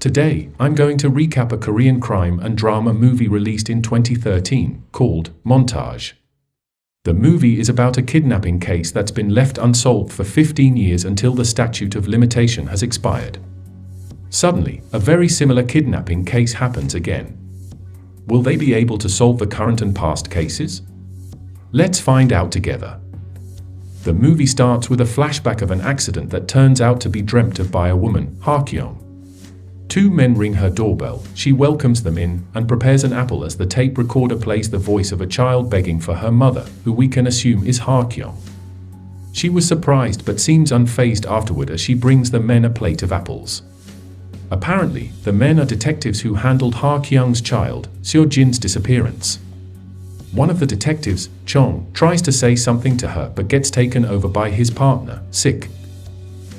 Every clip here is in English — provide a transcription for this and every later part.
Today, I'm going to recap a Korean crime and drama movie released in 2013 called Montage. The movie is about a kidnapping case that's been left unsolved for 15 years until the statute of limitation has expired. Suddenly, a very similar kidnapping case happens again. Will they be able to solve the current and past cases? Let's find out together. The movie starts with a flashback of an accident that turns out to be dreamt of by a woman, Ha-kyung. Two men ring her doorbell, she welcomes them in, and prepares an apple as the tape recorder plays the voice of a child begging for her mother, who we can assume is Ha-kyung. She was surprised but seems unfazed afterward as she brings the men a plate of apples. Apparently, the men are detectives who handled Ha-kyung's child, Seo-jin's disappearance. One of the detectives, Chong, tries to say something to her but gets taken over by his partner, Sik.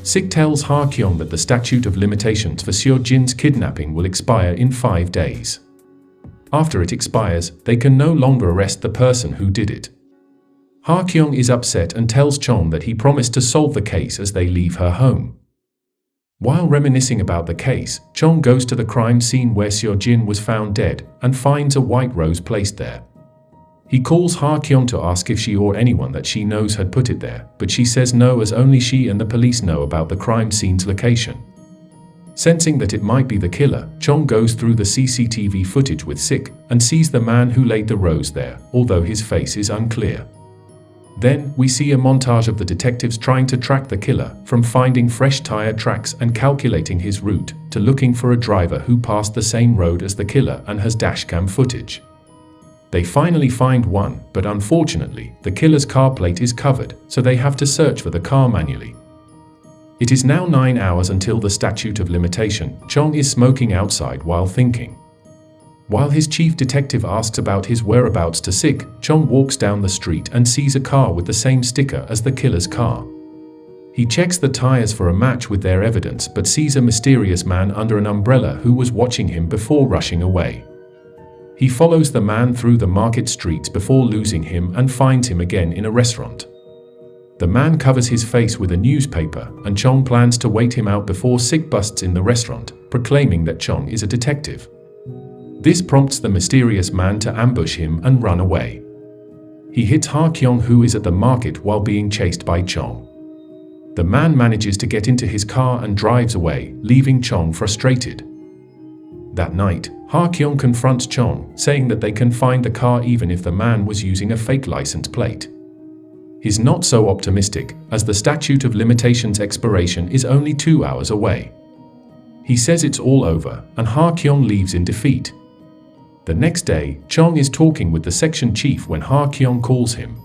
Sik tells Ha-kyung that the statute of limitations for Seo-jin's kidnapping will expire in 5 days. After it expires, they can no longer arrest the person who did it. Ha-kyung is upset and tells Chong that he promised to solve the case as they leave her home. While reminiscing about the case, Chong goes to the crime scene where Seo-jin was found dead and finds a white rose placed there. He calls Ha-kyung to ask if she or anyone that she knows had put it there, but she says no, as only she and the police know about the crime scene's location. Sensing that it might be the killer, Chong goes through the CCTV footage with Sik and sees the man who laid the rose there, although his face is unclear. Then, we see a montage of the detectives trying to track the killer, from finding fresh tire tracks and calculating his route, to looking for a driver who passed the same road as the killer and has dashcam footage. They finally find one, but unfortunately, the killer's car plate is covered, so they have to search for the car manually. It is now 9 hours until the statute of limitation. Chong is smoking outside while thinking. While his chief detective asks about his whereabouts to Sik, Chong walks down the street and sees a car with the same sticker as the killer's car. He checks the tires for a match with their evidence but sees a mysterious man under an umbrella who was watching him before rushing away. He follows the man through the market streets before losing him and finds him again in a restaurant. The man covers his face with a newspaper, and Chong plans to wait him out before Sik busts in the restaurant, proclaiming that Chong is a detective. This prompts the mysterious man to ambush him and run away. He hits Ha-kyung, who is at the market while being chased by Chong. The man manages to get into his car and drives away, leaving Chong frustrated. That night, Ha-kyung confronts Chong, saying that they can find the car even if the man was using a fake license plate. He's not so optimistic, as the statute of limitations expiration is only 2 hours away. He says it's all over, and Ha-kyung leaves in defeat. The next day, Chong is talking with the section chief when Ha-kyung calls him.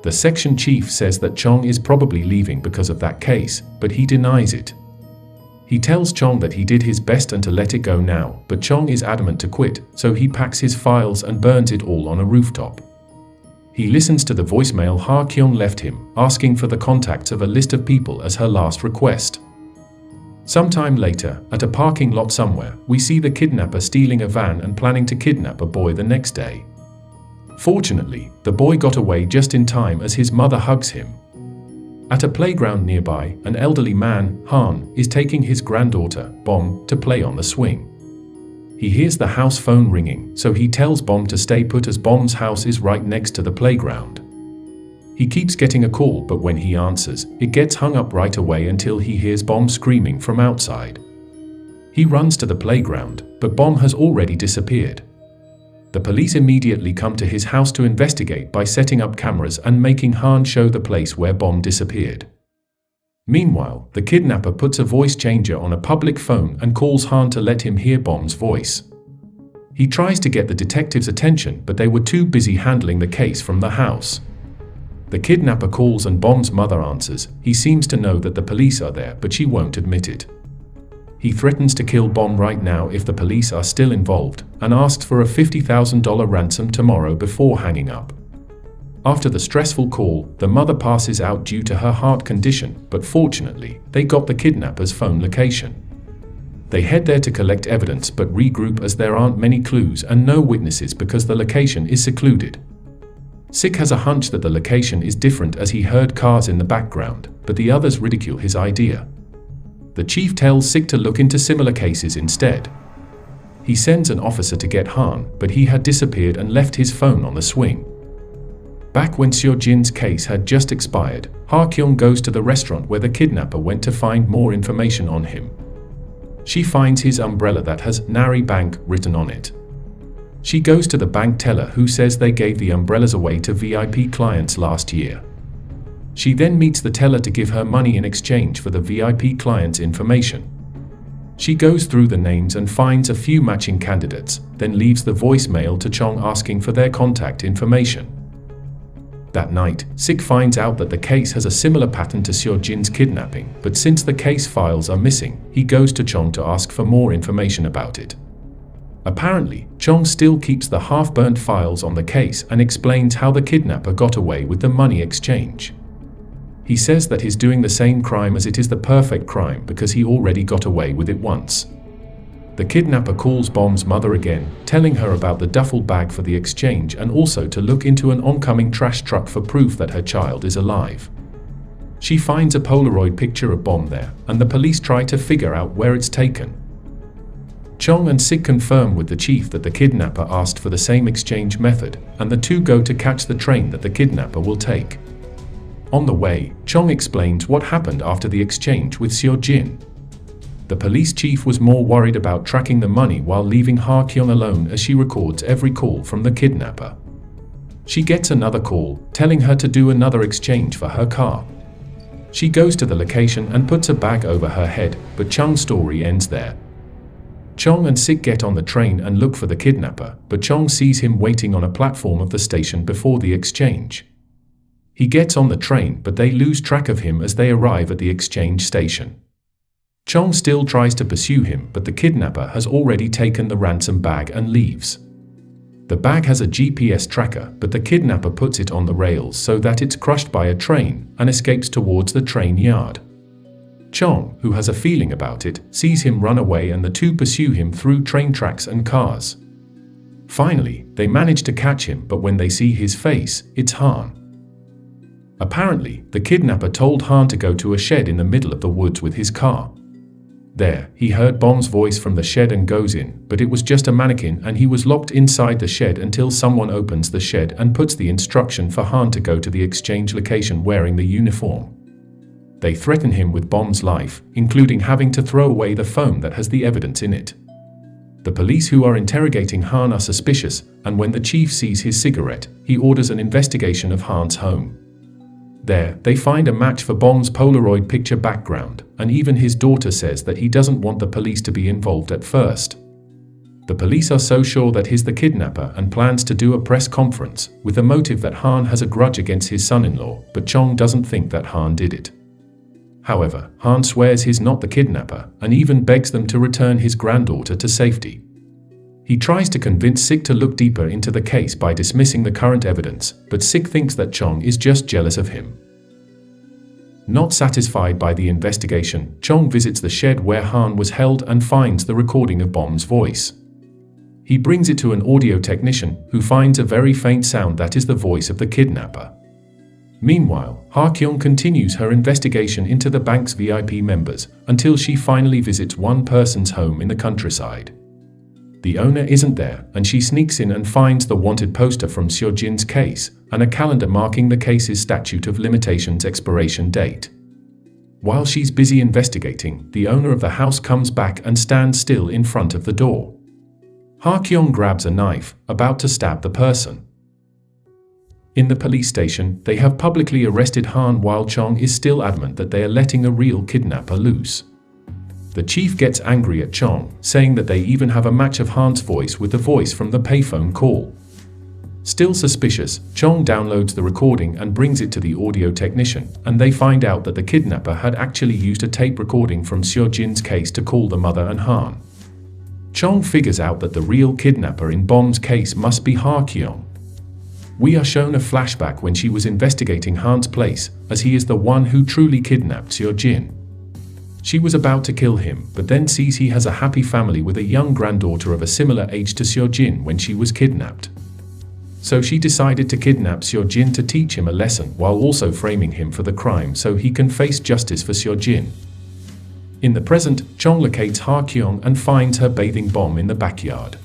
The section chief says that Chong is probably leaving because of that case, but he denies it. He tells Chong that he did his best and to let it go now, but Chong is adamant to quit, so he packs his files and burns it all on a rooftop. He listens to the voicemail Ha-kyung left him, asking for the contacts of a list of people as her last request. Sometime later, at a parking lot somewhere, we see the kidnapper stealing a van and planning to kidnap a boy the next day. Fortunately, the boy got away just in time as his mother hugs him. At a playground nearby, an elderly man, Han, is taking his granddaughter, Bom, to play on the swing. He hears the house phone ringing, so he tells Bom to stay put as Bom's house is right next to the playground. He keeps getting a call, but when he answers, it gets hung up right away until he hears Bom screaming from outside. He runs to the playground, but Bom has already disappeared. The police immediately come to his house to investigate by setting up cameras and making Han show the place where Bom disappeared. Meanwhile, the kidnapper puts a voice changer on a public phone and calls Han to let him hear Bom's voice. He tries to get the detectives' attention, but they were too busy handling the case from the house. The kidnapper calls and Bom's mother answers. He seems to know that the police are there, but she won't admit it. He threatens to kill Bom right now if the police are still involved, and asks for a $50,000 ransom tomorrow before hanging up. After the stressful call, the mother passes out due to her heart condition, but fortunately, they got the kidnapper's phone location. They head there to collect evidence but regroup as there aren't many clues and no witnesses because the location is secluded. Sik has a hunch that the location is different as he heard cars in the background, but the others ridicule his idea. The chief tells Sik to look into similar cases instead. He sends an officer to get Han, but he had disappeared and left his phone on the swing. Back when Seo Jin's case had just expired, Ha Kyung goes to the restaurant where the kidnapper went to find more information on him. She finds his umbrella that has Nari Bank written on it. She goes to the bank teller who says they gave the umbrellas away to VIP clients last year. She then meets the teller to give her money in exchange for the VIP clients' information. She goes through the names and finds a few matching candidates, then leaves the voicemail to Chong asking for their contact information. That night, Sik finds out that the case has a similar pattern to Seo Jin's kidnapping, but since the case files are missing, he goes to Chong to ask for more information about it. Apparently, Chong still keeps the half-burnt files on the case and explains how the kidnapper got away with the money exchange. He says that he's doing the same crime as it is the perfect crime because he already got away with it once. The kidnapper calls Bom's mother again, telling her about the duffel bag for the exchange and also to look into an oncoming trash truck for proof that her child is alive. She finds a Polaroid picture of Bom there, and the police try to figure out where it's taken. Chong and Sik confirm with the chief that the kidnapper asked for the same exchange method, and the two go to catch the train that the kidnapper will take. On the way, Chong explains what happened after the exchange with Seo Jin. The police chief was more worried about tracking the money while leaving Ha Kyung alone as she records every call from the kidnapper. She gets another call, telling her to do another exchange for her car. She goes to the location and puts a bag over her head, but Chong's story ends there. Chong and Sik get on the train and look for the kidnapper, but Chong sees him waiting on a platform of the station before the exchange. He gets on the train, but they lose track of him as they arrive at the exchange station. Chong still tries to pursue him, but the kidnapper has already taken the ransom bag and leaves. The bag has a GPS tracker, but the kidnapper puts it on the rails so that it's crushed by a train and escapes towards the train yard. Chong, who has a feeling about it, sees him run away and the two pursue him through train tracks and cars. Finally, they manage to catch him, but when they see his face, it's Han. Apparently, the kidnapper told Han to go to a shed in the middle of the woods with his car. There, he heard Bom's voice from the shed and goes in, but it was just a mannequin and he was locked inside the shed until someone opens the shed and puts the instruction for Han to go to the exchange location wearing the uniform. They threaten him with Bom's life, including having to throw away the phone that has the evidence in it. The police who are interrogating Han are suspicious, and when the chief sees his cigarette, he orders an investigation of Han's home. There, they find a match for Bom's Polaroid picture background, and even his daughter says that he doesn't want the police to be involved at first. The police are so sure that he's the kidnapper and plans to do a press conference, with the motive that Han has a grudge against his son-in-law, but Chong doesn't think that Han did it. However, Han swears he's not the kidnapper, and even begs them to return his granddaughter to safety. He tries to convince Sik to look deeper into the case by dismissing the current evidence, but Sik thinks that Chong is just jealous of him. Not satisfied by the investigation, Chong visits the shed where Han was held and finds the recording of Bom's voice. He brings it to an audio technician, who finds a very faint sound that is the voice of the kidnapper. Meanwhile, Ha Kyung continues her investigation into the bank's VIP members, until she finally visits one person's home in the countryside. The owner isn't there, and she sneaks in and finds the wanted poster from Seo Jin's case, and a calendar marking the case's statute of limitations expiration date. While she's busy investigating, the owner of the house comes back and stands still in front of the door. Ha Kyung grabs a knife, about to stab the person. In the police station, they have publicly arrested Han while Chong is still adamant that they are letting a real kidnapper loose. The chief gets angry at Chong, saying that they even have a match of Han's voice with the voice from the payphone call. Still suspicious, Chong downloads the recording and brings it to the audio technician, and they find out that the kidnapper had actually used a tape recording from Seo Jin's case to call the mother and Han. Chong figures out that the real kidnapper in Bom's case must be Ha Kyung. We are shown a flashback when she was investigating Han's place, as he is the one who truly kidnapped Seo Jin. She was about to kill him, but then sees he has a happy family with a young granddaughter of a similar age to Seo Jin when she was kidnapped. So she decided to kidnap Seo Jin to teach him a lesson while also framing him for the crime so he can face justice for Seo Jin. In the present, Chong locates Ha Kyung and finds her bathing Bom in the backyard.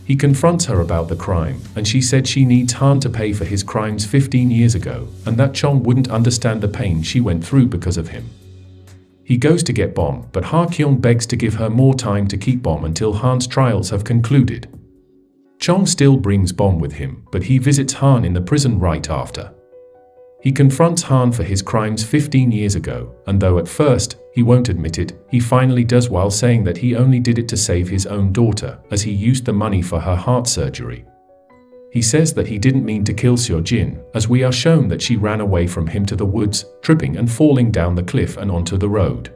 He confronts her about the crime, and she said she needs Han to pay for his crimes 15 years ago, and that Chong wouldn't understand the pain she went through because of him. He goes to get Bom, but Ha Kyung begs to give her more time to keep Bom until Han's trials have concluded. Chong still brings Bom with him, but he visits Han in the prison right after. He confronts Han for his crimes 15 years ago, and though at first he won't admit it, he finally does while saying that he only did it to save his own daughter, as he used the money for her heart surgery. He says that he didn't mean to kill Seo Jin, as we are shown that she ran away from him to the woods, tripping and falling down the cliff and onto the road.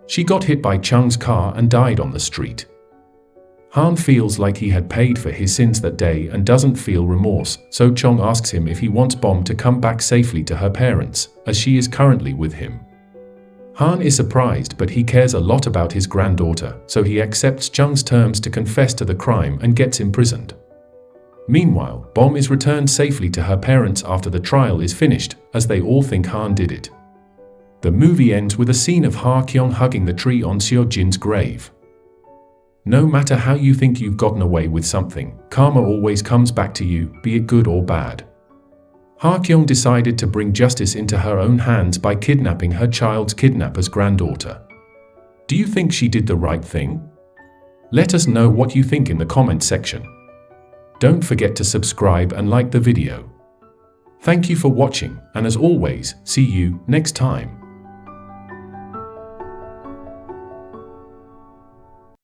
She got hit by Chung's car and died on the street. Han feels like he had paid for his sins that day and doesn't feel remorse, so Chong asks him if he wants Bom to come back safely to her parents, as she is currently with him. Han is surprised, but he cares a lot about his granddaughter, so he accepts Chung's terms to confess to the crime and gets imprisoned. Meanwhile, Bom is returned safely to her parents after the trial is finished, as they all think Han did it. The movie ends with a scene of Ha Kyung hugging the tree on Seo Jin's grave. No matter how you think you've gotten away with something, karma always comes back to you, be it good or bad. Ha Kyung decided to bring justice into her own hands by kidnapping her child's kidnapper's granddaughter. Do you think she did the right thing? Let us know what you think in the comment section. Don't forget to subscribe and like the video. Thank you for watching, and as always, see you next time.